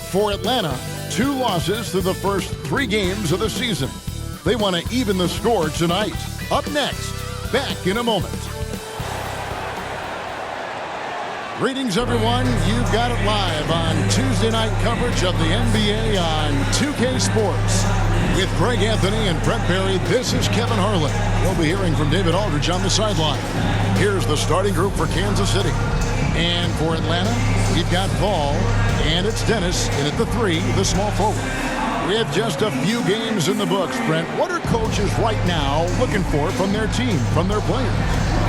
For Atlanta, 2 losses through the first 3 games of the season. They want to even the score tonight. Up next, back in a moment. Greetings, everyone. You've got it live on Tuesday night coverage of the NBA on 2K Sports. With Greg Anthony and Brent Barry, this is Kevin Harlan. We'll be hearing from David Aldridge on the sideline. Here's the starting group for Kansas City. And for Atlanta, you've got Ball, and it's Dennis in at the 3, the small forward. We have just a few games in the books, Brent. What are coaches right now looking for from their team, from their players?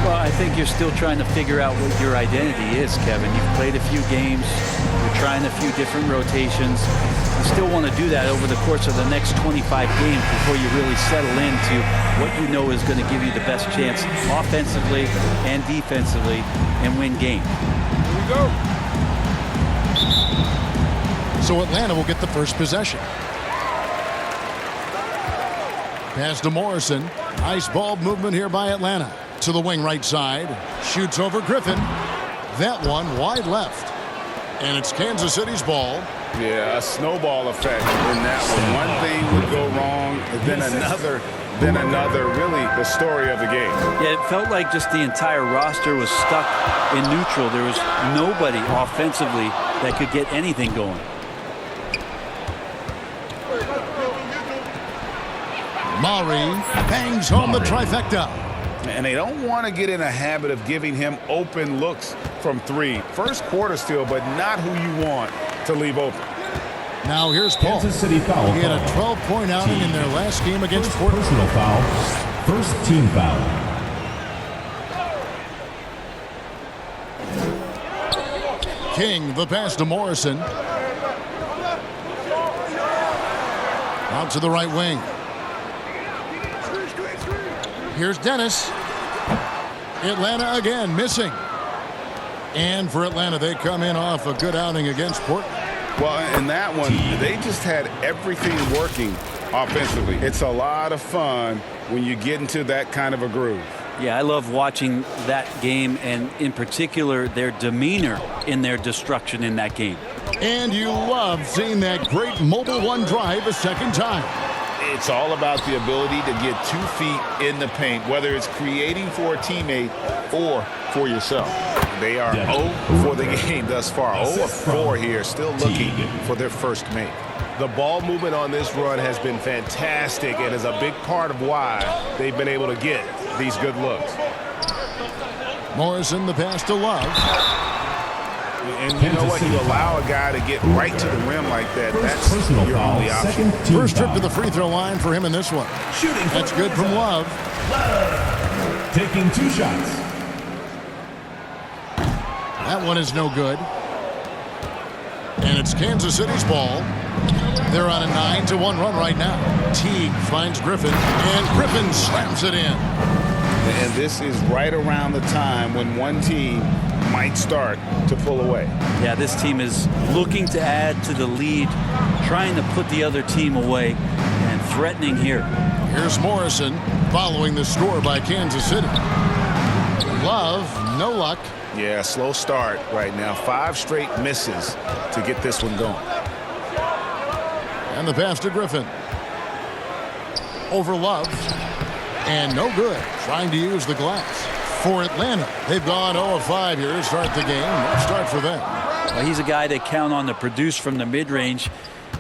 Well, I think you're still trying to figure out what your identity is, Kevin. You've played a few games. You're trying a few different rotations. You still want to do that over the course of the next 25 games before you really settle into what you know is going to give you the best chance offensively and defensively and win games. Here we go. So Atlanta will get the first possession. Pass to Morrison. Nice ball movement here by Atlanta. To the wing right side. Shoots over Griffin. That one wide left. And it's Kansas City's ball. Yeah, a snowball effect in that one. One thing would go wrong, then another. Really the story of the game. Yeah, it felt like just the entire roster was stuck in neutral. There was nobody offensively that could get anything going. Murray bangs home the trifecta. And they don't want to get in a habit of giving him open looks from 3. First quarter still, but not who you want to leave open. Now here's Paul. Kansas City foul. He had a 12-point outing in their last game against Portland. Personal foul. First team foul. King, the pass to Morrison. Out to the right wing. Here's Dennis. Atlanta again missing. And for Atlanta, they come in off a good outing against Portland. Well, in that one, they just had everything working offensively. It's a lot of fun when you get into that kind of a groove. Yeah, I love watching that game, and in particular, their demeanor in their destruction in that game. And you love seeing that great mobile one drive a second time. It's all about the ability to get 2 feet in the paint, whether it's creating for a teammate or for yourself. They are 0 for the game thus far. 0 of 4 here, still looking for their first make. The ball movement on this run has been fantastic and is a big part of why they've been able to get these good looks. Morrison, the pass to Love. And you know what? You allow a guy to get right to the rim like that. That's your only option. First trip to the free throw line for him in this one. That's good from Love. Taking 2 shots. That one is no good. And it's Kansas City's ball. They're on a 9-1 run right now. Teague finds Griffin, and Griffin slams it in. And this is right around the time when one team might start to pull away. Yeah, this team is looking to add to the lead, trying to put the other team away, and threatening here. Here's Morrison following the score by Kansas City. Love, no luck. Yeah, slow start right now. 5 straight misses to get this one going. And the pass to Griffin. Over Love. And no good. Trying to use the glass. For Atlanta, they've gone 0 of 5 here to start the game. No start for them. Well, he's a guy they count on to produce from the mid-range.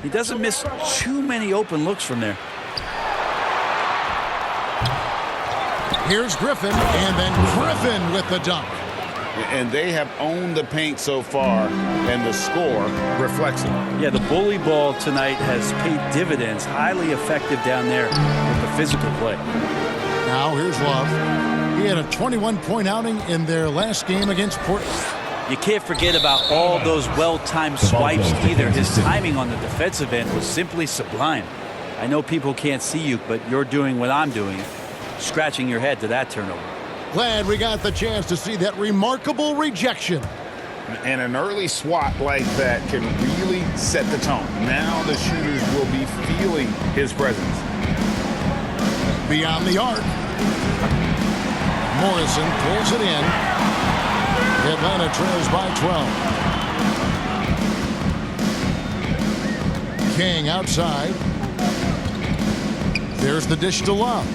He doesn't miss too many open looks from there. Here's Griffin, and then Griffin with the dunk. And they have owned the paint so far, and the score reflects it. Yeah, the bully ball tonight has paid dividends. Highly effective down there with the physical play. Now here's Love. He had a 21-point outing in their last game against Portland. You can't forget about all those well-timed swipes either. His timing on the defensive end was simply sublime. I know people can't see you, but you're doing what I'm doing, scratching your head to that turnover. Glad we got the chance to see that remarkable rejection. And an early swat like that can really set the tone. Now the shooters will be feeling his presence. Beyond the arc. Morrison pulls it in. Atlanta trails by 12. King outside. There's the dish to Love.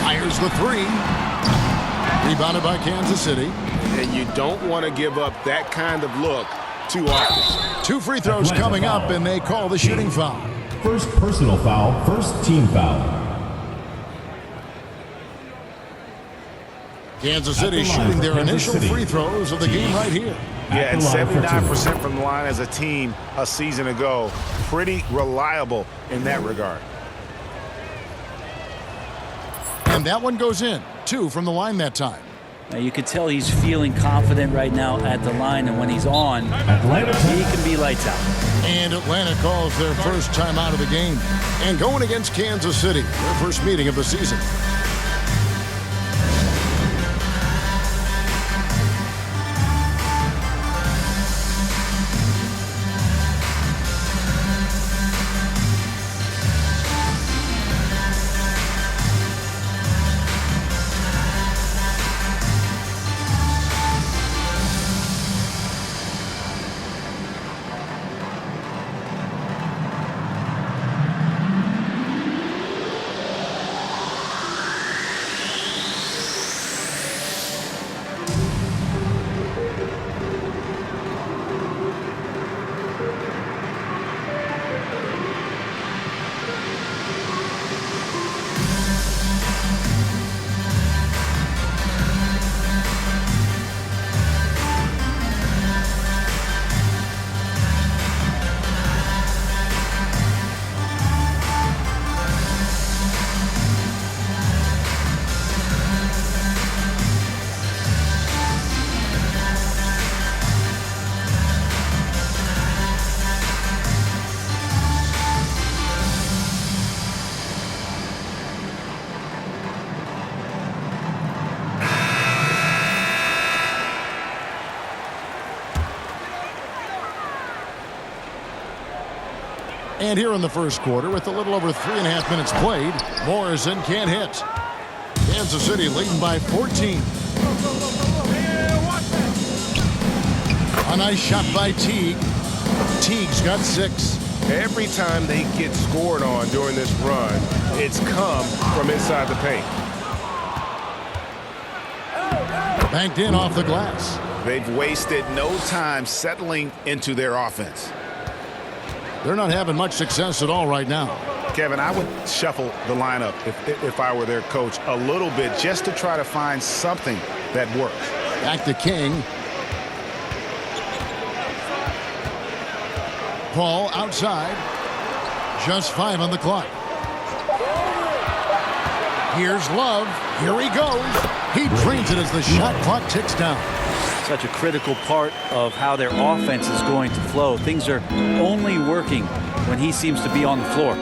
Fires the three. Rebounded by Kansas City. And you don't want to give up that kind of look too often. 2 free throws coming up, and they call the shooting foul. First personal foul, first team foul. Kansas City shooting their initial free throws of the game right here. Yeah, and 79% from the line as a team a season ago. Pretty reliable in that regard. And that one goes in. 2 from the line that time. Now you can tell he's feeling confident right now at the line, and when he's on, he can be lights out. And Atlanta calls their first timeout of the game. And going against Kansas City, their first meeting of the season. And here in the first quarter, with a little over 3.5 minutes played, Morrison can't hit. Kansas City leading by 14. A nice shot by Teague. Teague's got 6. Every time they get scored on during this run, it's come from inside the paint. Banked in off the glass. They've wasted no time settling into their offense. They're not having much success at all right now. Kevin, I would shuffle the lineup if I were their coach a little bit just to try to find something that works. Back to King. Paul outside. Just 5 on the clock. Here's Love. Here he goes. He drains it as the shot clock ticks down. Such a critical part of how their offense is going to flow. Things are only working when he seems to be on the floor.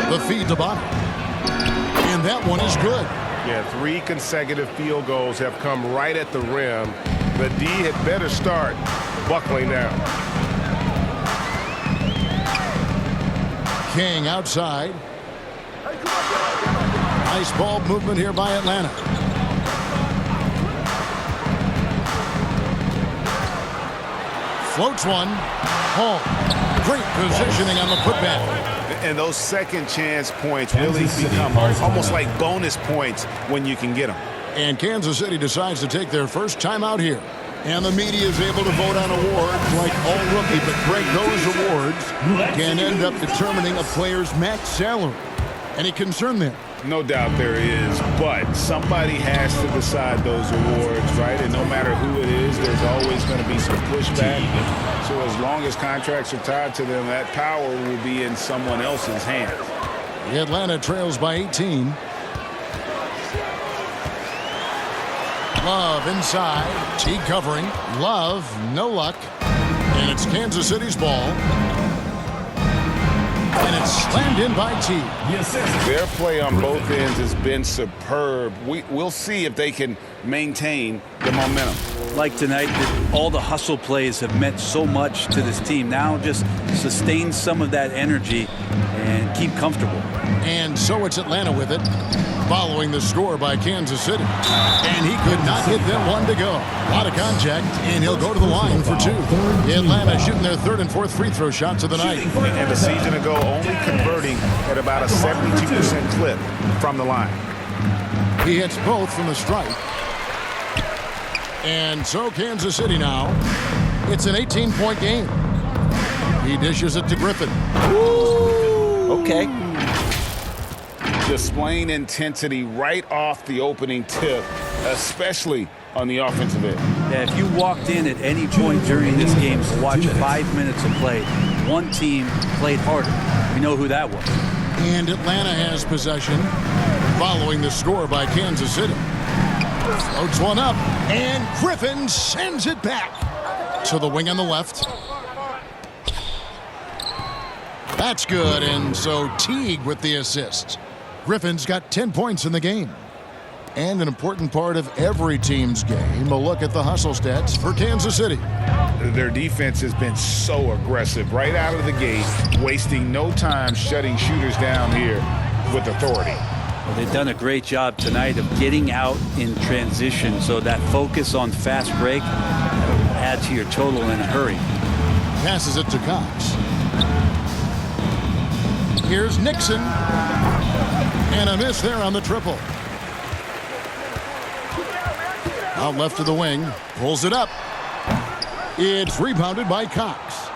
The feed to Bonner. And that one is good. Yeah, 3 consecutive field goals have come right at the rim. The D had better start buckling now. King outside. Nice ball movement here by Atlanta. Floats one. Home. Great positioning on the putback. And those second chance points really become almost like bonus points when you can get them. And Kansas City decides to take their first time out here. And the media is able to vote on awards like all rookie. But Greg, those awards can end up determining a player's max salary. Any concern there? No doubt there is, but somebody has to decide those awards, right? And no matter who it is, there's always going to be some pushback. So as long as contracts are tied to them, that power will be in someone else's hands. The Atlanta trails by 18. Love inside. Teague covering. Love, no luck. And it's Kansas City's ball. And it's slammed in by Teague. Their play on both ends has been superb. We'll see if they can maintain the momentum. like tonight that all the hustle plays have meant so much to this team. Now just sustain some of that energy and keep comfortable. And so it's Atlanta with it, following the score by Kansas City. And he could not hit them one to go. A lot of contact, and he'll go to the line for two. Atlanta shooting their third and fourth free throw shots of the night. And the season ago, only converting at about a 72% clip from the line. He hits both from the stripe. And so Kansas City now, it's an 18-point game. He dishes it to Griffin. Okay. Displaying intensity right off the opening tip, especially on the offensive end. Yeah, if you walked in at any point during this game to watch 5 minutes of play, one team played harder. We know who that was. And Atlanta has possession following the score by Kansas City. Floats one up, and Griffin sends it back to the wing on the left. That's good, and so Teague with the assist. Griffin's got 10 points in the game. And an important part of every team's game, a look at the hustle stats for Kansas City. Their defense has been so aggressive right out of the gate, wasting no time shutting shooters down here with authority. Well, they've done a great job tonight of getting out in transition, so that focus on fast break adds to your total in a hurry. Passes it to Cox. Here's Nixon. And a miss there on the triple. Out left of the wing. Pulls it up. It's rebounded by Cox.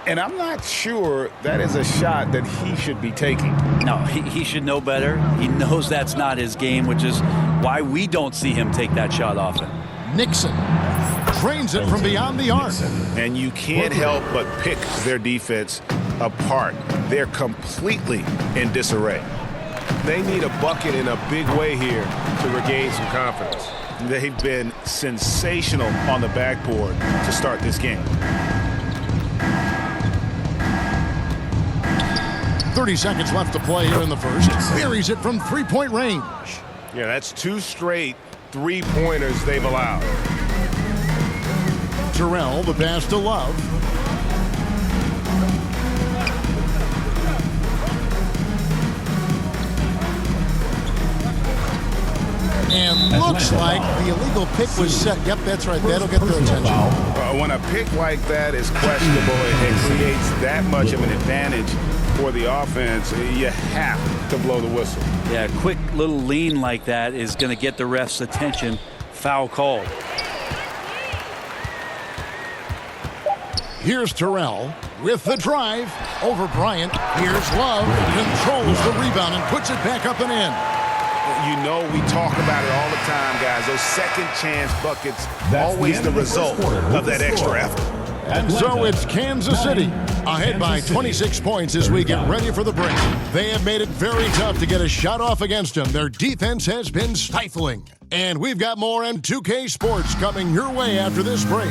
And I'm not sure that is a shot that he should be taking. No, he should know better. He knows that's not his game, which is why we don't see him take that shot often. Nixon trains it from beyond the arc. And you can't help but pick their defense apart. They're completely in disarray. They need a bucket in a big way here to regain some confidence. They've been sensational on the backboard to start this game. 30 seconds left to play here in the first. Buries it from three-point range. Yeah, that's 2 straight three-pointers they've allowed. Terrell, the pass to Love. And looks like the illegal pick was set. Yep, that's right. That'll get their attention. When a pick like that is questionable, it creates that much of an advantage for the offense. You have to blow the whistle. Yeah, a quick little lean like that is going to get the ref's attention. Foul called. Here's Terrell with the drive over Bryant. Here's Love. Controls the rebound and puts it back up and in. You know, we talk about it all the time, guys. Those second chance buckets, always the result of that extra effort. And so it's Kansas City ahead by 26 points as we get ready for the break. They have made it very tough to get a shot off against them. Their defense has been stifling. And we've got more on 2K Sports coming your way after this break.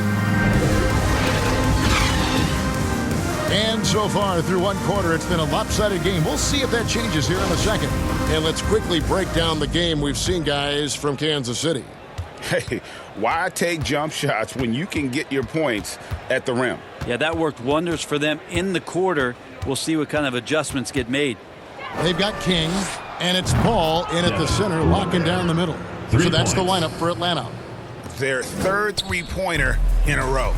And so far through one quarter, it's been a lopsided game. We'll see if that changes here in a second. And let's quickly break down the game we've seen, guys, from Kansas City. Hey, why take jump shots when you can get your points at the rim? Yeah, that worked wonders for them in the quarter. We'll see what kind of adjustments get made. They've got King, and it's Paul in at the center, locking down the middle. So that's the lineup for Atlanta. Their third three-pointer in a row.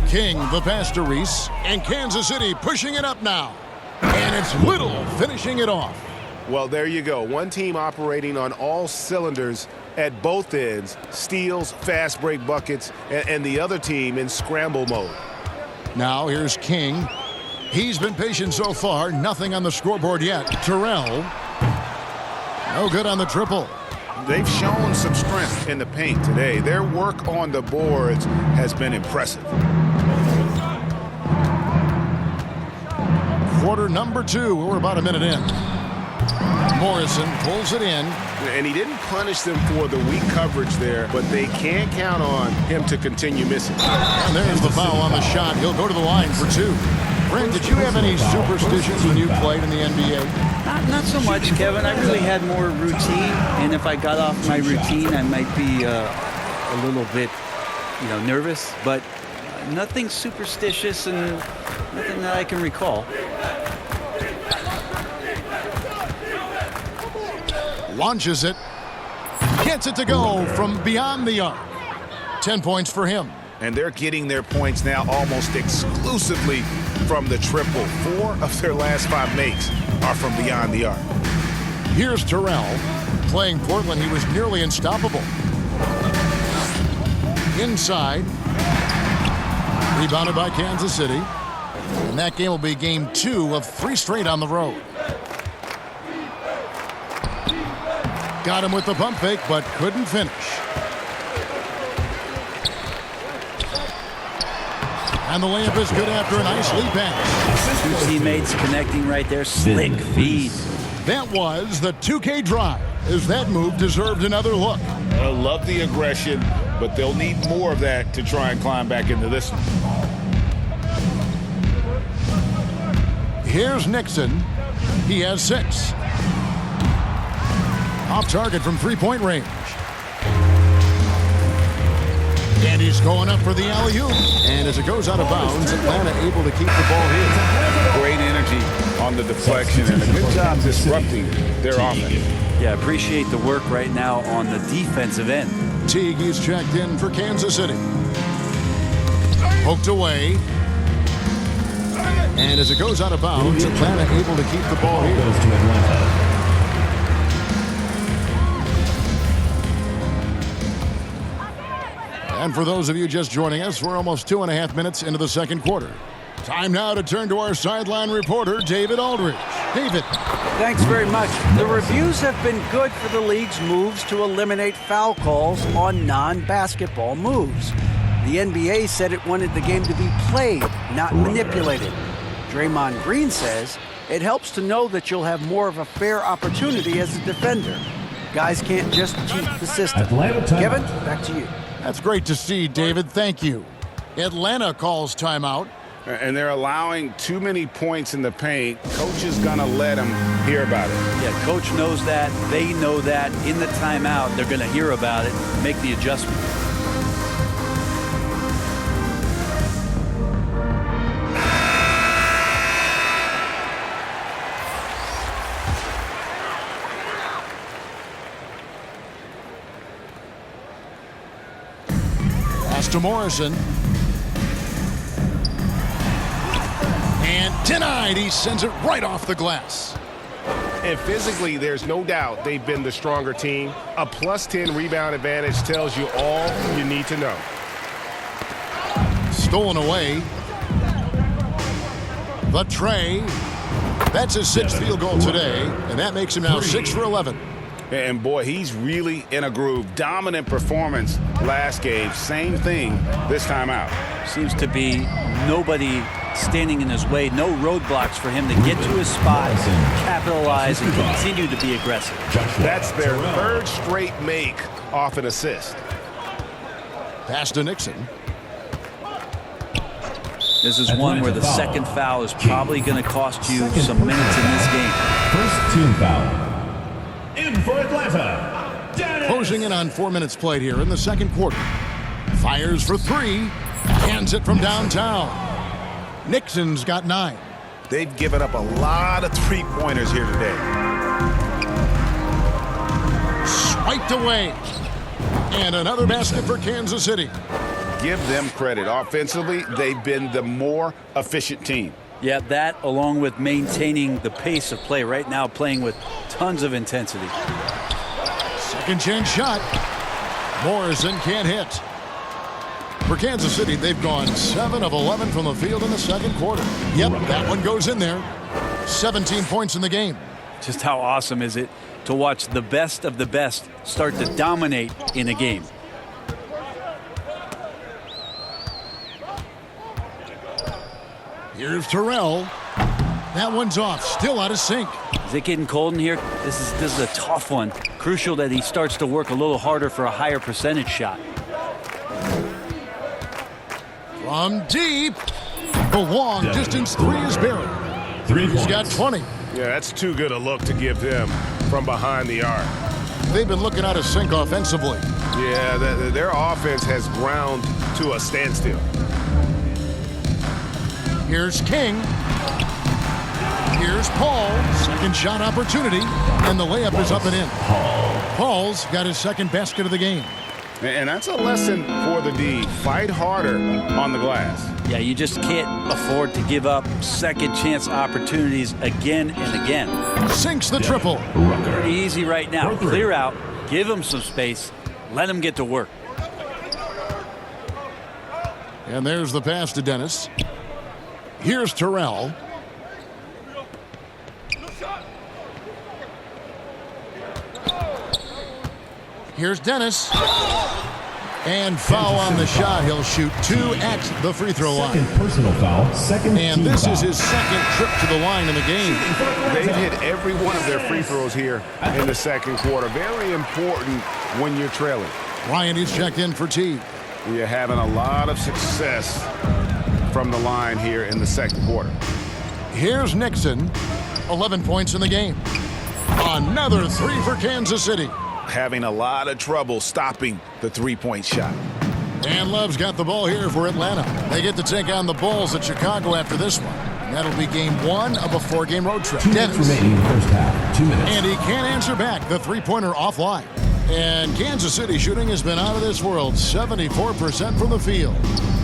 King, the pass to Reese, and Kansas City pushing it up now. And it's Little finishing it off. Well, there you go. One team operating on all cylinders at both ends. Steals, fast break buckets, and the other team in scramble mode. Now here's King. He's been patient so far. Nothing on the scoreboard yet. Terrell. No good on the triple. They've shown some strength in the paint today. Their work on the boards has been impressive. Quarter number 2. We're about a minute in. Morrison pulls it in. And he didn't punish them for the weak coverage there, but they can't count on him to continue missing. And there's the foul on the shot. He'll go to the line for 2. Brent, did you have any superstitions when you played in the NBA? Not so much, Kevin. I really had more routine, and if I got off my routine, I might be a a little bit, nervous, but nothing superstitious and nothing that I can recall. Launches it. Gets it to go from beyond the arc. 10 points for him. And they're getting their points now almost exclusively from the triple. 4 of their last 5 makes are from beyond the arc. Here's Terrell. Playing Portland, he was nearly unstoppable. Inside. Rebounded by Kansas City. And that game will be game 2 of 3 straight on the road. Got him with the pump fake, but couldn't finish. And the layup is good after a nice lead pass. 2 teammates connecting right there. Slick feed. That was the 2K drive, as that move deserved another look. I love the aggression, but they'll need more of that to try and climb back into this one. Here's Nixon. He has 6. Off target from 3-point range. And he's going up for the alley-oop. And as it goes out of bounds, Atlanta able to keep the ball here. Great energy on the deflection and a good job disrupting their offense. Yeah, appreciate the work right now on the defensive end. Teague, he's checked in for Kansas City. Poked away. And as it goes out of bounds, Atlanta able to keep the ball here. Goes to Atlanta. And for those of you just joining us, we're almost 2.5 minutes into the second quarter. Time now to turn to our sideline reporter, David Aldridge. David. Thanks very much. The reviews have been good for the league's moves to eliminate foul calls on non-basketball moves. The NBA said it wanted the game to be played, not manipulated. Draymond Green says it helps to know that you'll have more of a fair opportunity as a defender. Guys can't just cheat the system. Kevin, back to you. That's great to see, David. Thank you. Atlanta calls timeout. And they're allowing too many points in the paint. Coach is going to let them hear about it. Yeah, coach knows that. They know that. In the timeout, they're going to hear about it, make the adjustment. Pass to Morrison. And denied. He sends it right off the glass. And physically, there's no doubt they've been the stronger team. A +10 rebound advantage tells you all you need to know. Stolen away. The tray. That's his 6th field goal today, and that makes him now 6 for 11. And boy, he's really in a groove. Dominant performance last game. Same thing this time out. Seems to be nobody standing in his way. No roadblocks for him to get to his spot, capitalize, and continue to be aggressive. That's their 3rd straight make off an assist. Pass to Nixon. This is one where the second foul is probably going to cost you some minutes in this game. First team foul. In for Atlanta. Dennis. Closing in on 4 minutes played here in the second quarter. Fires for 3. Hands it from downtown. Nixon's got 9. They've given up a lot of 3-pointers here today. Swiped away. And another basket for Kansas City. Give them credit. Offensively, they've been the more efficient team. Yeah, that along with maintaining the pace of play right now, playing with tons of intensity. Second chance shot. Morrison can't hit. For Kansas City, they've gone 7 of 11 from the field in the second quarter. Yep, that one goes in there. 17 points in the game. Just how awesome is it to watch the best of the best start to dominate in a game? Here's Terrell. That one's off. Still out of sync. Is it getting cold in here? This is a tough one. Crucial that he starts to work a little harder for a higher percentage shot. From deep. The long distance 3 is buried. 3 He's points. got 20. Yeah, that's too good a look to give them from behind the arc. They've been looking out of sync offensively. Yeah, their offense has ground to a standstill. Here's King. Here's Paul. Second shot opportunity. And the layup is up and in. Paul's got his second basket of the game. And that's a lesson for the D. Fight harder on the glass. Yeah, you just can't afford to give up second chance opportunities again and again. Sinks the triple. Pretty easy right now. Clear out, give him some space, let him get to work. And there's the pass to Dennis. Here's Terrell. Here's Dennis. And foul on the shot. He'll shoot 2 at the free throw line. Second personal foul. Second And team this foul. is his second trip to the line in the game. They've hit every one of their free throws here in the second quarter. Very important when you're trailing. Ryan is checked in for T. You're having a lot of success from the line here in the second quarter. Here's Nixon. 11 points in the game. Another 3 for Kansas City. Having a lot of trouble stopping the three-point shot. And Love's got the ball here for Atlanta. They get to take on the Bulls at Chicago after this one. And that'll be game 1 of a 4-game road trip. 2 minutes remaining in the first half. 2 minutes. And he can't answer back. The three-pointer offline. And Kansas City shooting has been out of this world. 74% from the field.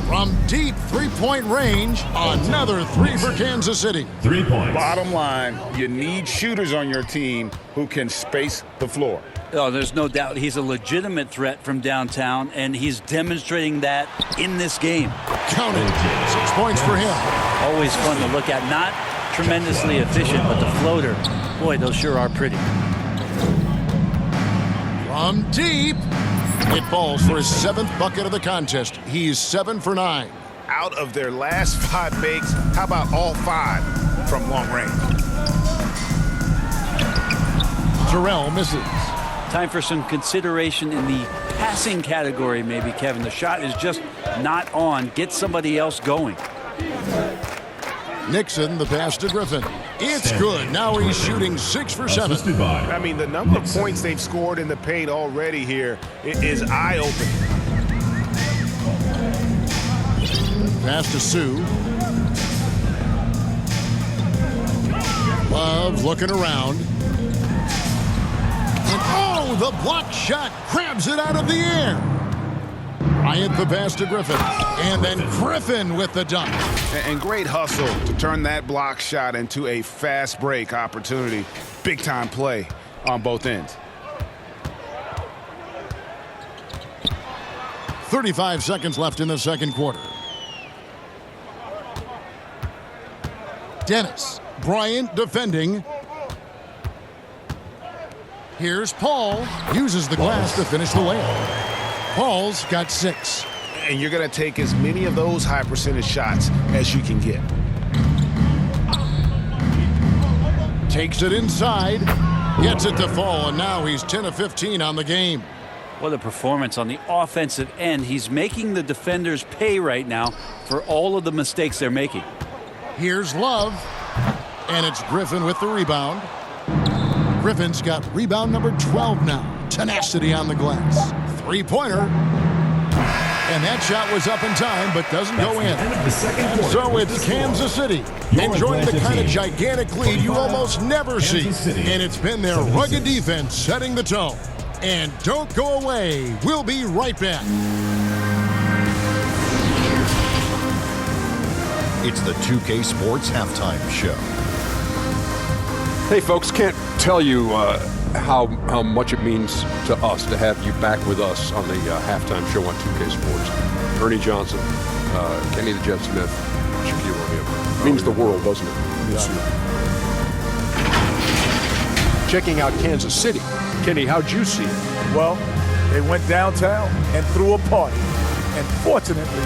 From deep three-point range, another 3 for Kansas City. 3 points. Bottom line, you need shooters on your team who can space the floor. Oh, there's no doubt he's a legitimate threat from downtown, and he's demonstrating that in this game. Counted. 6 points for him. Always fun to look at. Not tremendously efficient, but the floater, boy, those sure are pretty. From deep, it falls for his 7th bucket of the contest. He's 7 for 9. Out of their last 5 makes, how about all 5 from long range? Terrell misses. Time for some consideration in the passing category, maybe, Kevin. The shot is just not on. Get somebody else going. Nixon, the pass to Griffin. It's good. Now he's shooting 6 for 7. Assisted by I mean, the number of points they've scored in the paint already here is eye-opening. Pass to Sue. Love looking around. And oh, the block shot grabs it out of the air. Bryant the pass to Griffin. And then Griffin with the dunk. And great hustle to turn that block shot into a fast break opportunity. Big-time play on both ends. 35 seconds left in the second quarter. Dennis. Bryant defending. Here's Paul. Uses the glass to finish the layup. Paul's got 6. And you're going to take as many of those high percentage shots as you can get. Takes it inside. Gets it to fall, and now he's 10 of 15 on the game. What a performance on the offensive end. He's making the defenders pay right now for all of the mistakes they're making. Here's Love. And it's Griffin with the rebound. Griffin's got rebound number 12 now. Tenacity on the glass. Three-pointer. And that shot was up in time, but doesn't go in. So it's Kansas City enjoying the kind of gigantic lead you almost never see. And it's been their rugged defense setting the tone. And don't go away. We'll be right back. It's the 2K Sports Halftime Show. Hey, folks, can't tell you how much it means to us to have you back with us on the halftime show on 2K Sports. Ernie Johnson, Kenny the Jet Smith, Shaquille O'Neal. Means the world, doesn't it? Yes, checking out Kansas City. Kenny, how'd you see it? Well, they went downtown and threw a party. And fortunately,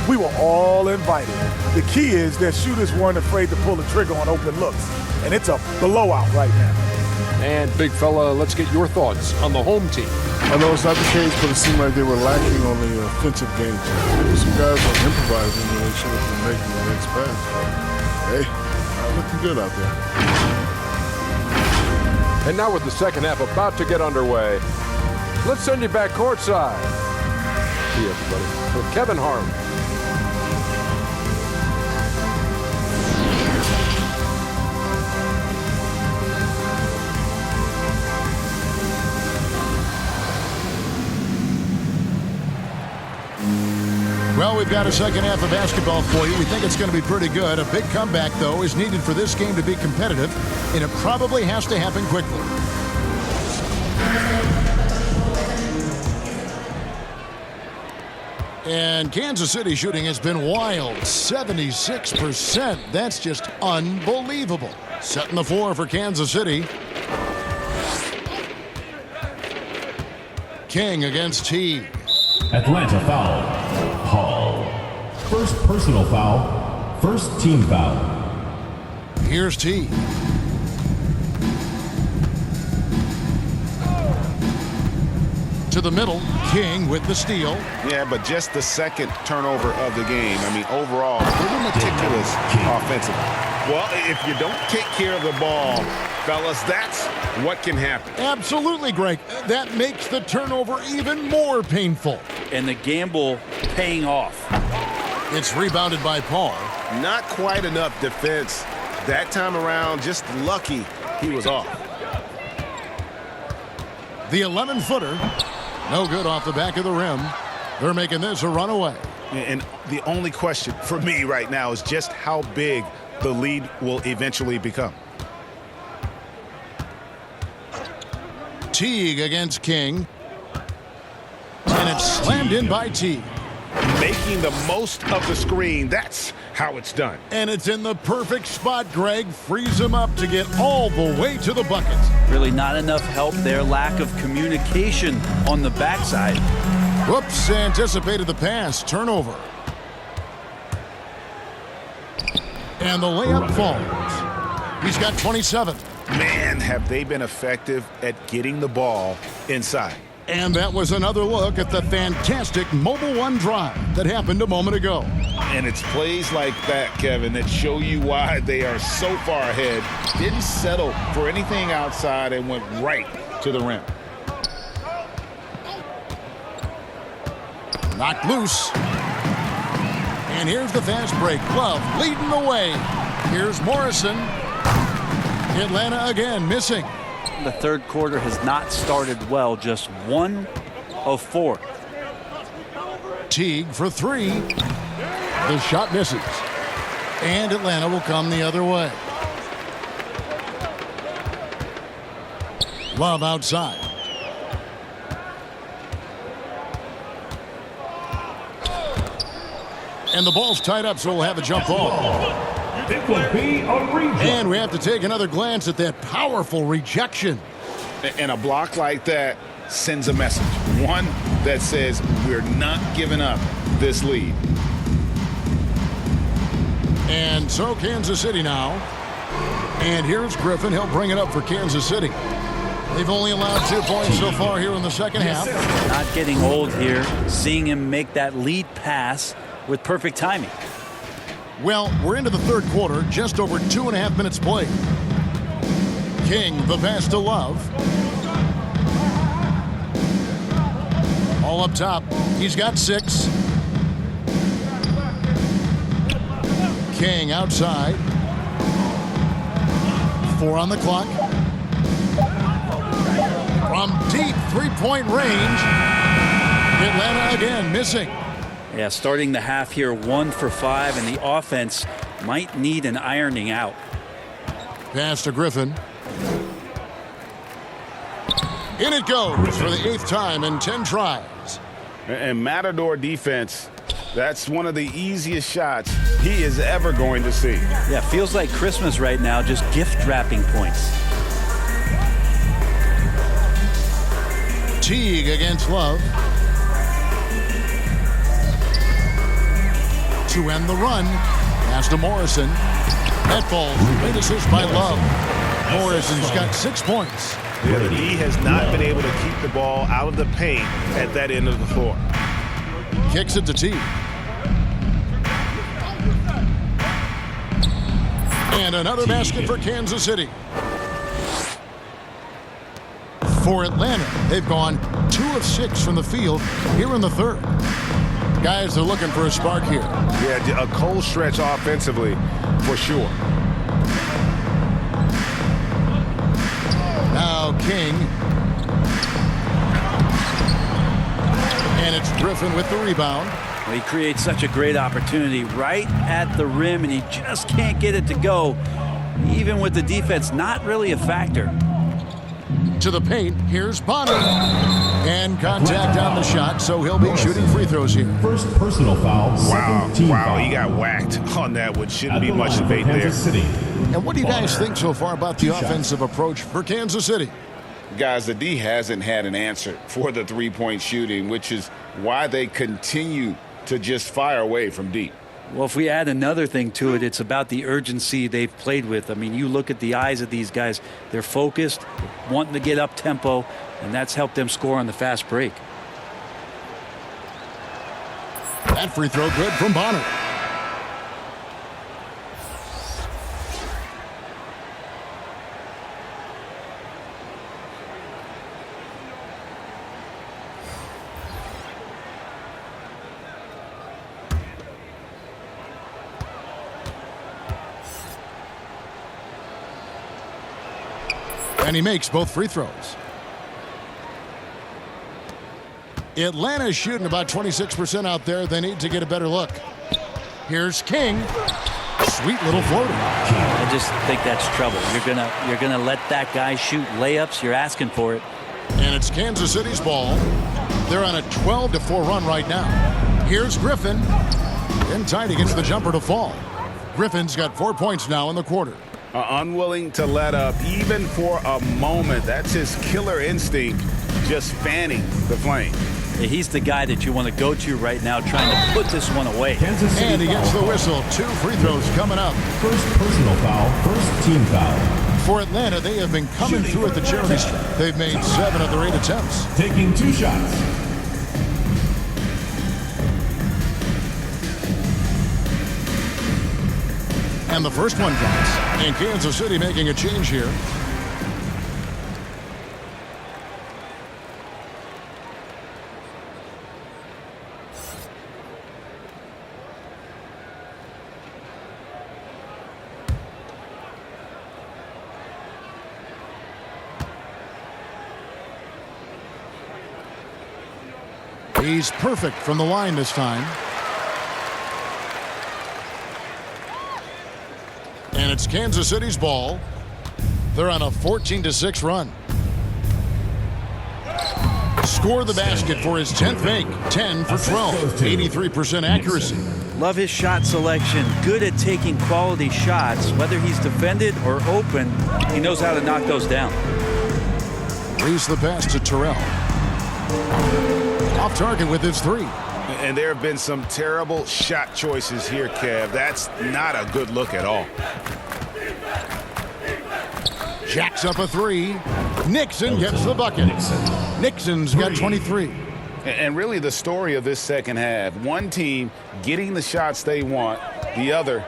we were all invited. The key is that shooters weren't afraid to pull the trigger on open looks. And it's a blowout right now. And, big fella, let's get your thoughts on the home team. I know it's not the case, but it seemed like they were lacking on the offensive game. Some guys were improvising when they should have been making the next pass. But, hey, not looking good out there. And now with the second half about to get underway, Let's send you back courtside. See you, everybody. With Kevin Harlan. Well, we've got a second half of basketball for you. We think it's going to be pretty good. A big comeback, though, is needed for this game to be competitive, and it probably has to happen quickly. And Kansas City shooting has been wild. 76%. That's just unbelievable. Setting the floor for Kansas City. King against Teague. Atlanta foul. Hall. First personal foul. First team foul. Here's Teague. To the middle. King with the steal. Yeah, but just the second turnover of the game. I mean, overall, pretty meticulous offensively. Well, if you don't take care of the ball, fellas, that's what can happen. Absolutely, Greg. That makes the turnover even more painful. And the gamble paying off. It's rebounded by Paul. Not quite enough defense that time around. Just lucky he was off. The 11-footer. No good off the back of the rim. They're making this a runaway. And the only question for me right now is just how big the lead will eventually become. Teague against King. And it's slammed in by Teague. Making the most of the screen. That's how it's done. And it's in the perfect spot, Greg. Frees him up to get all the way to the bucket. Really not enough help there. Lack of communication on the backside. Whoops, anticipated the pass. Turnover. And the layup falls. He's got 27. Man, have they been effective at getting the ball inside. And that was another look at the fantastic Mobile One drive that happened a moment ago. And it's plays like that, Kevin, that show you why they are so far ahead. Didn't settle for anything outside and went right to the rim. Knocked loose. And here's the fast break. Love leading the way. Here's Morrison. Atlanta again missing. The third quarter has not started well. Just 1 of 4. Teague for 3. The shot misses. And Atlanta will come the other way. Love outside. And the ball's tied up, so we'll have a jump ball. It will be a reject. And we have to take another glance at that powerful rejection. And a block like that sends a message. One that says we're not giving up this lead. And so Kansas City now. And here's Griffin. He'll bring it up for Kansas City. They've only allowed 2 points so far here in the second half. Not getting old here. Seeing him make that lead pass with perfect timing. Well, we're into the third quarter, just over 2.5 minutes played. King, the pass to Love. All up top. He's got 6. King outside. 4 on the clock. From deep three-point range. Atlanta again missing. Yeah, starting the half here 1 for 5, and the offense might need an ironing out. Pass to Griffin. In it goes for the 8th time in 10 tries. And Matador defense, that's one of the easiest shots he is ever going to see. Yeah, feels like Christmas right now, just gift wrapping points. Teague against Love. To end the run. Pass to Morrison. That falls. Great assist by Love. Morrison's got 6 points. He has not been able to keep the ball out of the paint at that end of the floor. Kicks it to Teague. And another basket for Kansas City. For Atlanta, they've gone 2 of 6 from the field here in the third. Guys are looking for a spark here. Yeah, a cold stretch offensively for sure. Now King. And it's Griffin with the rebound. Well, he creates such a great opportunity right at the rim, and he just can't get it to go. Even with the defense not really a factor. To the paint, here's Bonner. And contact on the shot, so he'll be shooting free throws here. First personal foul. Wow, Team foul. he got whacked on that, which shouldn't be much debate there. And what do you guys think so far about the offensive approach for Kansas City? Guys, the D hasn't had an answer for the three-point shooting, which is why they continue to just fire away from deep. Well, if we add another thing to it, it's about the urgency they've played with. I mean, you look at the eyes of these guys. They're focused, wanting to get up tempo, and that's helped them score on the fast break. That free throw good from Bonner. And he makes both free throws. Atlanta's shooting about 26% out there. They need to get a better look. Here's King. Sweet little floater. I just think that's trouble. You're gonna let that guy shoot layups. You're asking for it. And it's Kansas City's ball. They're on a 12-4 run right now. Here's Griffin. In tight against the jumper to fall. Griffin's got 4 points now in the quarter. Unwilling to let up even for a moment. That's his killer instinct, just fanning the flame. Yeah, he's the guy that you want to go to right now, trying to put this one away. And he gets the whistle. 2 free throws coming up. First personal foul, first team foul. For Atlanta, they have been coming through at the charity stripe. They've made 7 of their 8 attempts. Taking 2 shots. And the first one drops. And Kansas City making a change here. He's perfect from the line this time. And it's Kansas City's ball. They're on a 14-6 run. Score the basket for his 10th make. 10 for 12. 83% accuracy. Love his shot selection. Good at taking quality shots. Whether he's defended or open, he knows how to knock those down. Leaves the pass to Terrell. Off target with his 3. And there have been some terrible shot choices here, Kev. That's not a good look at all. Jacks up a 3. Nixon gets the bucket. Nixon's got 23. And really the story of this second half, one team getting the shots they want, the other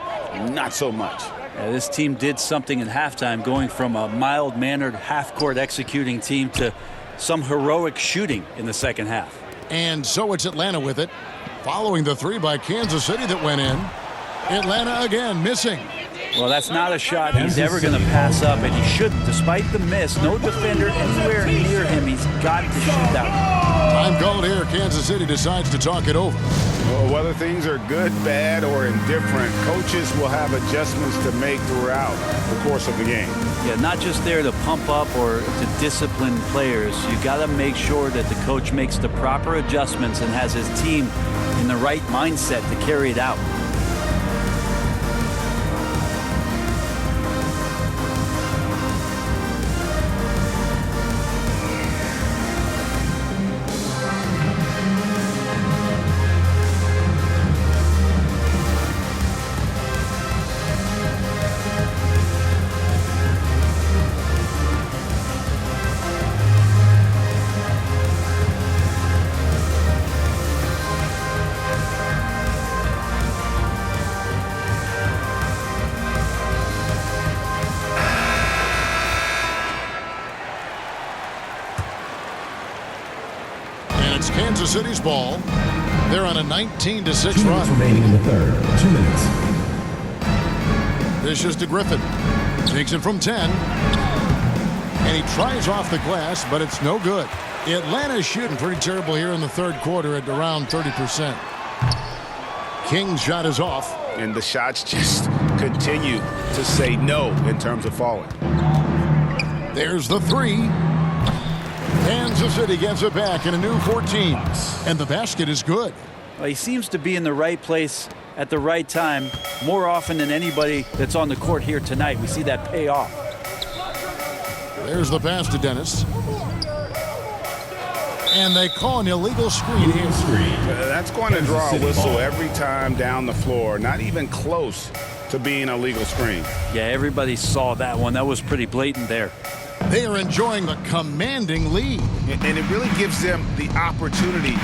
not so much. Yeah, this team did something in halftime, going from a mild-mannered half-court executing team to some heroic shooting in the second half. And so it's Atlanta with it, following the 3 by Kansas City that went in. Atlanta again missing. Well, that's not a shot he's ever going to pass up, and he shouldn't. Despite the miss, no defender anywhere near him. He's got to shoot that one. Time called here. Kansas City decides to talk it over. Well, whether things are good, bad, or indifferent, coaches will have adjustments to make throughout the course of the game. Yeah, not just there to pump up or to discipline players. You got to make sure that the coach makes the proper adjustments and has his team in the right mindset to carry it out. Kansas City's ball. They're on a 19-6 2 minutes run. remaining in the third. 2 minutes. This is to Griffin. Takes it from 10. And he tries off the glass, but it's no good. Atlanta's shooting pretty terrible here in the third quarter at around 30%. King's shot is off. And the shots just continue to say no in terms of falling. There's the three. Kansas City gets it back in a new 14. And the basket is good. Well, he seems to be in the right place at the right time more often than anybody that's on the court here tonight. We see that pay off. There's the pass to Dennis. And they call an illegal screen here. That's going to draw a whistle every time down the floor. Not even close to being a legal screen. Yeah, everybody saw that one. That was pretty blatant there. They are enjoying the commanding lead. And it really gives them the opportunity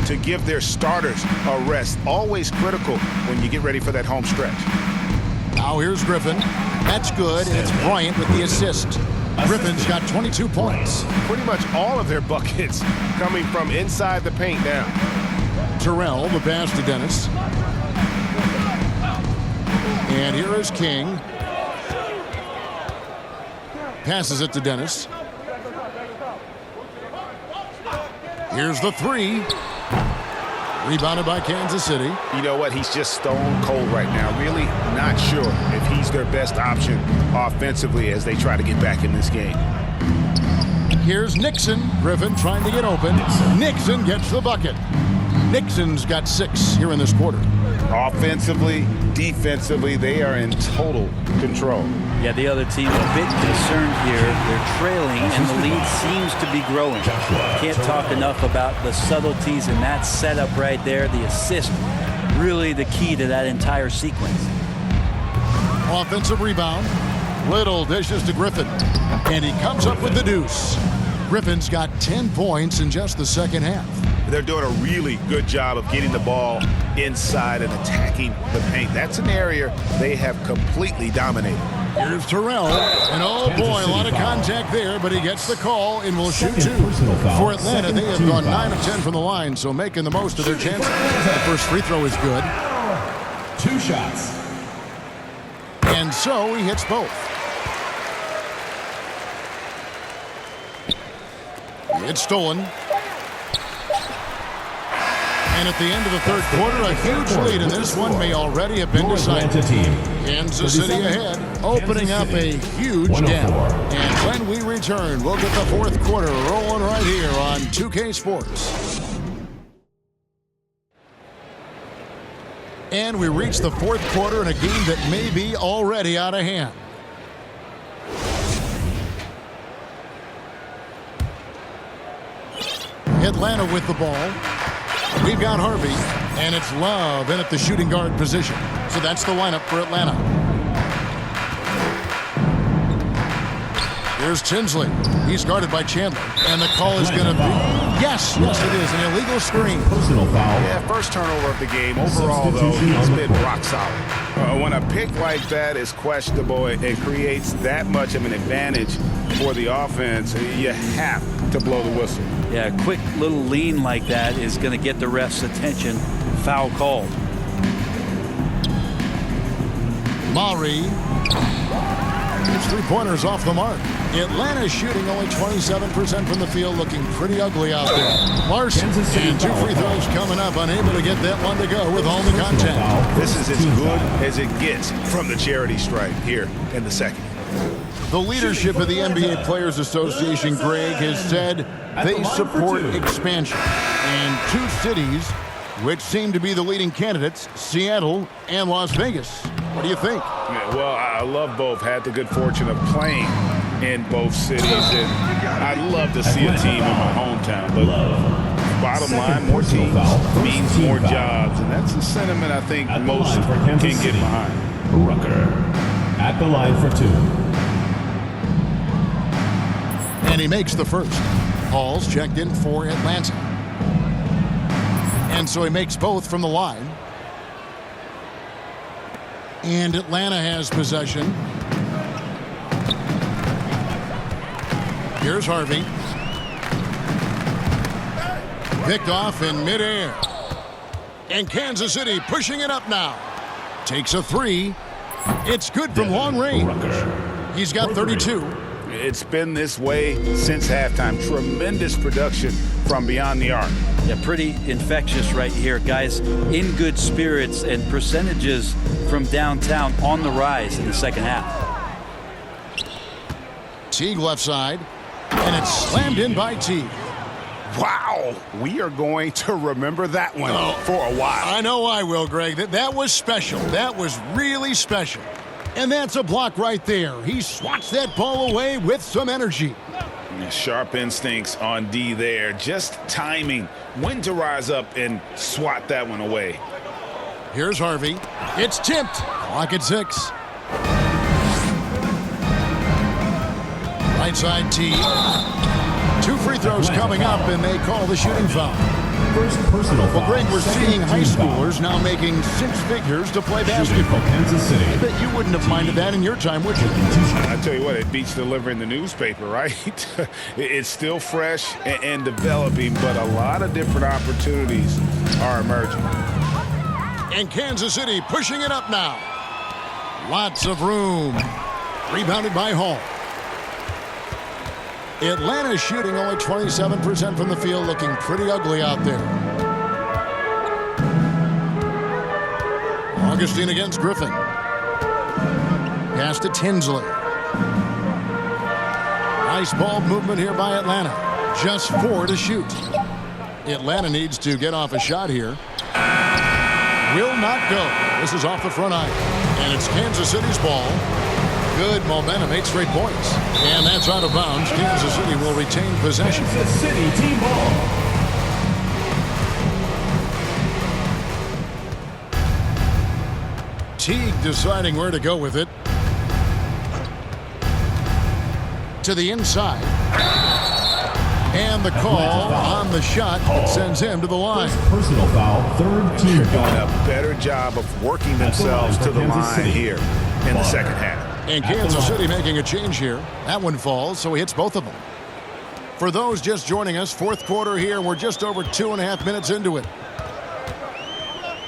to give their starters a rest. Always critical when you get ready for that home stretch. Now here's Griffin. That's good, and it's Bryant with the assist. Griffin's got 22 points. Pretty much all of their buckets coming from inside the paint now. Terrell, the pass to Dennis. And here is King. Passes it to Dennis. Here's the three. Rebounded by Kansas City. You know what? He's just stone cold right now. Really not sure if he's their best option offensively as they try to get back in this game. Here's Nixon. Griffin trying to get open. Nixon gets the bucket. Nixon's got 6 here in this quarter. Offensively, defensively, they are in total control. Yeah, the other team a bit concerned here. They're trailing, and the lead seems to be growing. Can't talk enough about the subtleties in that setup right there. The assist, really the key to that entire sequence. Offensive rebound. Little dishes to Griffin. And he comes up with the deuce. Griffin's got 10 points in just the second half. They're doing a really good job of getting the ball inside and attacking the paint. That's an area they have completely dominated. Here's Terrell. And oh boy, a lot of contact there, but he gets the call and will shoot 2. For Atlanta, they have gone 9 of 10 from the line, so making the most of their chances. The first free throw is good. 2 shots. And so he hits both. It's stolen. And at the end of the third quarter, a huge lead, and this one may already have been decided. Kansas City ahead, opening up a huge gap. And when we return, we'll get the fourth quarter rolling right here on 2K Sports. And we reach the fourth quarter in a game that may be already out of hand. Atlanta with the ball. We've got Harvey, and it's Love in at the shooting guard position. So that's the lineup for Atlanta. Here's Tinsley. He's guarded by Chandler. And the call is going to be... Yes, it is. An illegal screen. Personal foul. Yeah, first turnover of the game. Overall, though, he's been rock solid. When a pick like that is questionable, it creates that much of an advantage for the offense. You have to blow the whistle. Yeah, a quick little lean like that is going to get the ref's attention. Foul called. Maury. His three-pointers off the mark. Atlanta's shooting only 27% from the field, looking pretty ugly out there. Larson and 2 free throws coming up, unable to get that one to go with all the contact. This is as good as it gets from the charity stripe here in the second. The leadership of the NBA Players Association, Greg, has said they support expansion. And 2 cities which seem to be the leading candidates, Seattle and Las Vegas. What do you think? Yeah, well, I love both. Had the good fortune of playing in both cities. And I'd love to see a team in my hometown. But bottom line, more teams means more jobs. And that's a sentiment I think most can get behind. Rucker at the line for 2. And he makes the first. Hall's checked in for Atlanta. And so he makes both from the line. And Atlanta has possession. Here's Harvey. Picked off in midair. And Kansas City pushing it up now. Takes a three. It's good from long range. He's got 32. It's been this way since halftime. Tremendous production from beyond the arc. Yeah, pretty infectious right here. Guys in good spirits and percentages from downtown on the rise in the second half. Teague left side. And it's slammed in by Teague. Wow, we are going to remember that one for a while. I know I will, Greg. That was special. That was really special. And that's a block right there. He swats that ball away with some energy. Sharp instincts on D there. Just timing when to rise up and swat that one away. Here's Harvey. It's tipped. Clock at 6. Right side T. 2 free throws coming up, and they call the shooting foul. First personal foul. Well, Greg, we're seeing high schoolers now making 6 figures to play basketball. Kansas City. I bet you wouldn't have minded that in your time, would you? I tell you what, it beats delivering the newspaper, right? It's still fresh and developing, but a lot of different opportunities are emerging. And Kansas City pushing it up now. Lots of room. Rebounded by Hall. Atlanta shooting only 27% from the field, looking pretty ugly out there. Augustine against Griffin. Pass to Tinsley. Nice ball movement here by Atlanta. Just 4 to shoot. Atlanta needs to get off a shot here. Will not go. This is off the front eye. And it's Kansas City's ball. Good momentum, 8 straight points. And that's out of bounds. Kansas City will retain possession. Kansas City team ball. Teague deciding where to go with it. To the inside. And the call on the shot that sends him to the line. Personal foul, third team They're foul. doing a better job of working themselves to the line here in the second half. And Kansas City making a change here. That one falls, so he hits both of them. For those just joining us, 4th quarter here. We're just over 2.5 minutes into it.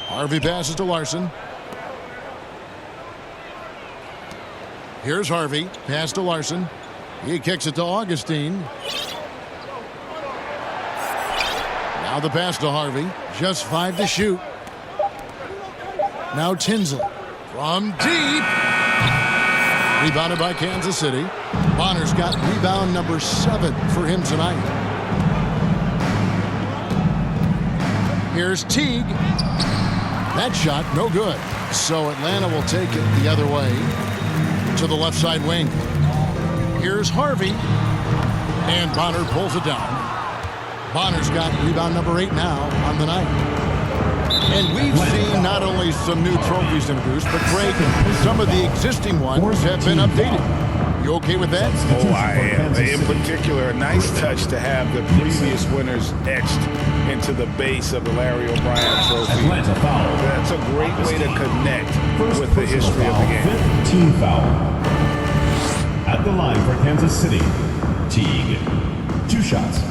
Harvey passes to Larson. Here's Harvey. Pass to Larson. He kicks it to Augustine. Now the pass to Harvey. Just 5 to shoot. Now Tinsley. From deep. Rebounded by Kansas City. Bonner's got rebound number 7 for him tonight. Here's Teague. That shot, no good. So Atlanta will take it the other way to the left side wing. Here's Harvey. And Bonner pulls it down. Bonner's got rebound number 8 now on the night. And we've seen not only some new trophies introduced, but Greg, some of the existing ones have been updated. You okay with that? Oh, I am. In particular, a nice touch to have the previous winners etched into the base of the Larry O'Brien trophy. That's a great way to connect with the history of the game. Fifth team foul. At the line for Kansas City, Teague. 2 shots.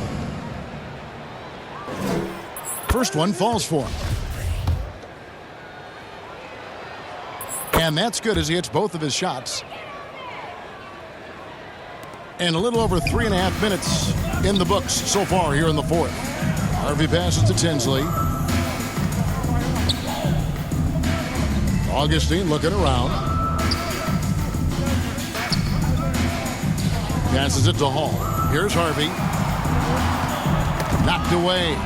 First one falls for him. And that's good as he hits both of his shots. And a little over 3.5 minutes in the books so far here in the 4th. Harvey passes to Tinsley. Augustine looking around. Passes it to Hall. Here's Harvey. Knocked away.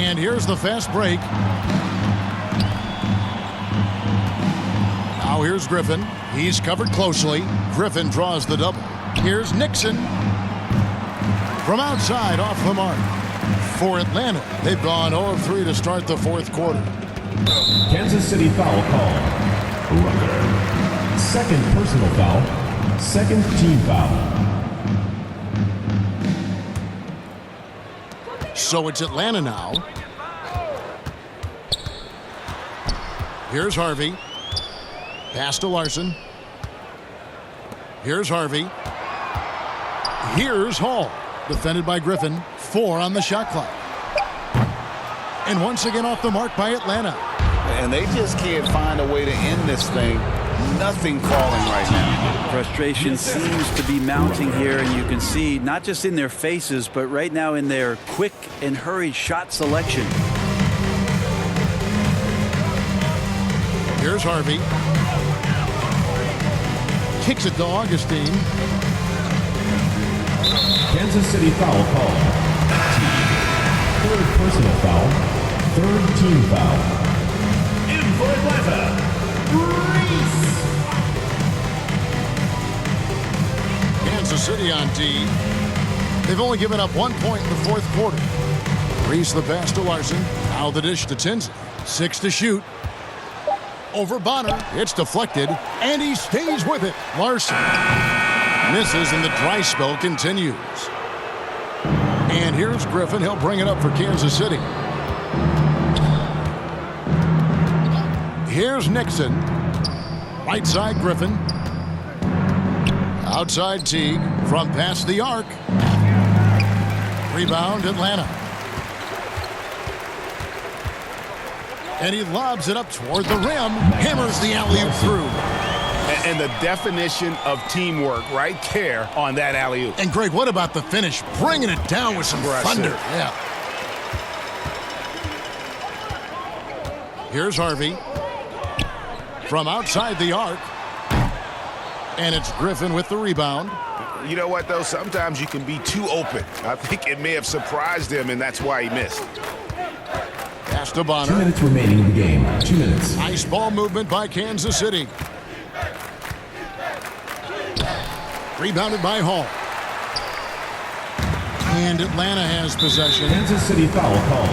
And here's the fast break. Now here's Griffin. He's covered closely. Griffin draws the double. Here's Nixon. From outside, off the mark. For Atlanta, they've gone 0 of 3 to start the 4th quarter. Kansas City foul call. Rucker. Second personal foul. Second team foul. So it's Atlanta now. Here's Harvey. Pass to Larson. Here's Harvey. Here's Hall. Defended by Griffin. 4 on the shot clock. And once again off the mark by Atlanta. And they just can't find a way to end this thing. Nothing falling right now. Frustration seems to be mounting here, and you can see not just in their faces, but right now in their quick and hurried shot selection. Here's Harvey. Kicks it to Augustine. Kansas City foul called. Third personal foul. Third team foul. In for Atlanta, Reese. Kansas City on D. They've only given up 1 point in the fourth quarter. Reese the pass to Larson. Now the dish to Tinsley. 6 to shoot. Over Bonner. It's deflected, and he stays with it. Larson misses, and the dry spell continues. And here's Griffin. He'll bring it up for Kansas City. Here's Nixon. Right side, Griffin. Outside Teague from past the arc. Rebound, Atlanta. And he lobs it up toward the rim. Hammers the alley-oop through. And the definition of teamwork right there on that alley-oop. And Greg, what about the finish? Bringing it down with some thunder. Yeah. Here's Harvey. From outside the arc. And it's Griffin with the rebound. You know what, though? Sometimes you can be too open. I think it may have surprised him, and that's why he missed. Pass to Bonner. 2 minutes remaining in the game. 2 minutes. Nice ball movement by Kansas City. Rebounded by Hall. And Atlanta has possession. Kansas City foul called.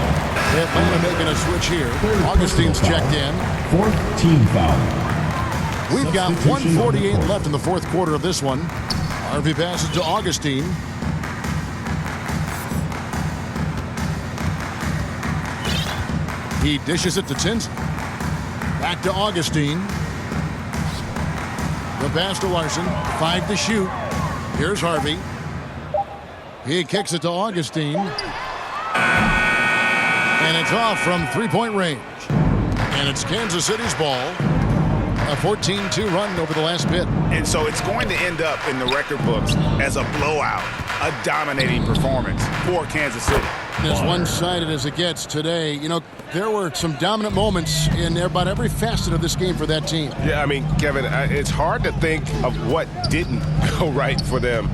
Atlanta making a switch here. Augustine's checked in. Fourth team foul. We've got 1:48 left in the fourth quarter of this one. Harvey passes to Augustine. He dishes it to Tinsley. Back to Augustine. The pass to Larson. 5 to shoot. Here's Harvey. He kicks it to Augustine. And it's off from three-point range. And it's Kansas City's ball. A 14-2 run over the last bit. And so it's going to end up in the record books as a blowout, a dominating performance for Kansas City. As one-sided as it gets today, you know, there were some dominant moments in about every facet of this game for that team. Yeah, I mean, Kevin, it's hard to think of what didn't go right for them.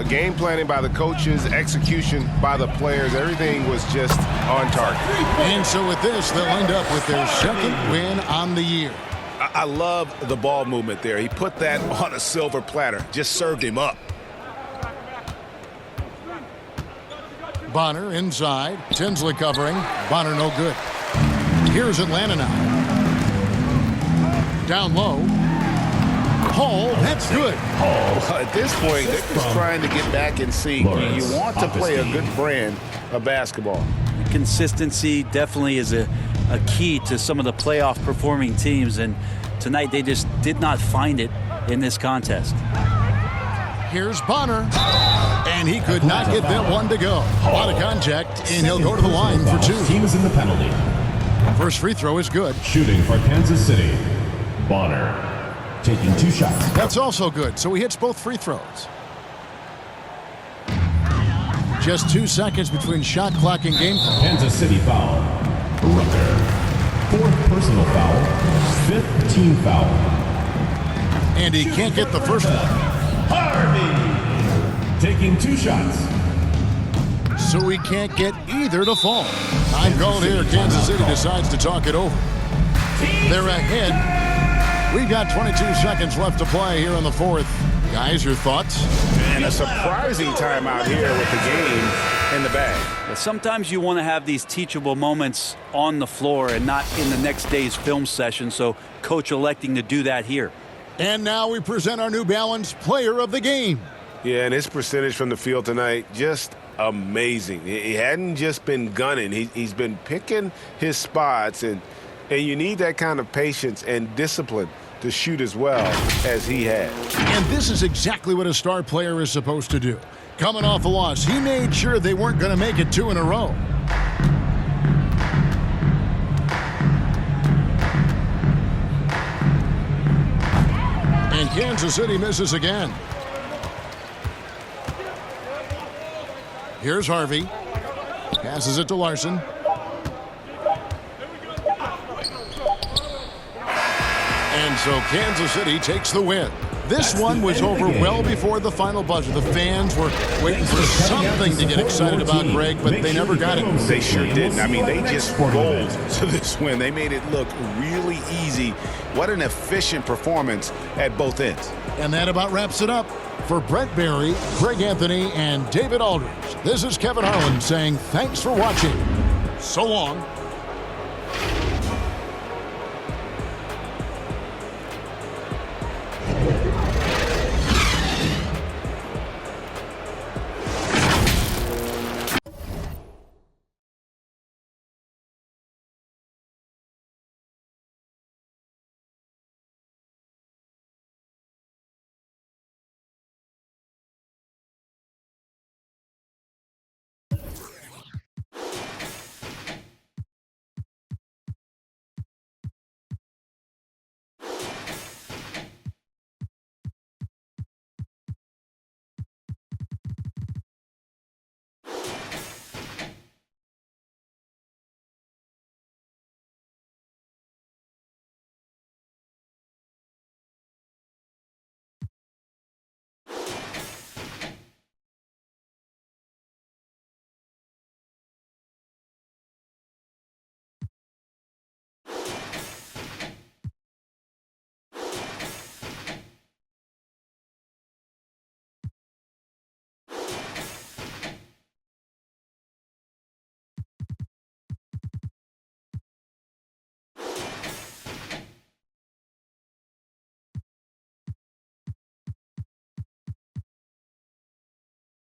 Game planning by the coaches, execution by the players, everything was just on target. And so with this, they'll end up with their second win on the year. I love the ball movement there. He put that on a silver platter, just served him up. Bonner inside. Tinsley covering. Bonner no good. Here's Atlanta now. Down low. Hall, that's good. Well, at this point, they're just trying to get back in sync. You want to play a good brand of basketball. Consistency definitely is a key to some of the playoff performing teams, and tonight they just did not find it in this contest. Here's Bonner, and he could not get that one to go. A lot of contact, and he'll go to the line for 2. Team is in the penalty. First free throw is good. Shooting for Kansas City, Bonner. Taking 2 shots. That's also good, so he hits both free throws. Just 2 seconds between shot clock and game clock. Kansas City foul. Rucker. 4th personal foul. 5th team foul. And he can't get the first one. Harvey taking 2 shots. So he can't get either to fall. Time called here. Kansas City decides to talk it over. They're ahead. We've got 22 seconds left to play here in the fourth. Guys, your thoughts? And a surprising timeout here with the game in the bag. Sometimes you want to have these teachable moments on the floor and not in the next day's film session, so coach electing to do that here. And now we present our New Balance Player of the Game. Yeah, and his percentage from the field tonight, just amazing. He hadn't just been gunning. He's been picking his spots, and you need that kind of patience and discipline to shoot as well as he had. And this is exactly what a star player is supposed to do. Coming off a loss, he made sure they weren't going to make it 2 in a row. And Kansas City misses again. Here's Harvey. Passes it to Larson. And so Kansas City takes the win. This one was over well before the final buzzer. The fans were waiting for something to get excited about, Greg, but they never got it. They sure didn't. I mean, they just rolled to this win. They made it look really easy. What an efficient performance at both ends. And that about wraps it up. For Brent Barry, Greg Anthony, and David Aldridge, this is Kevin Harlan saying thanks for watching. So long.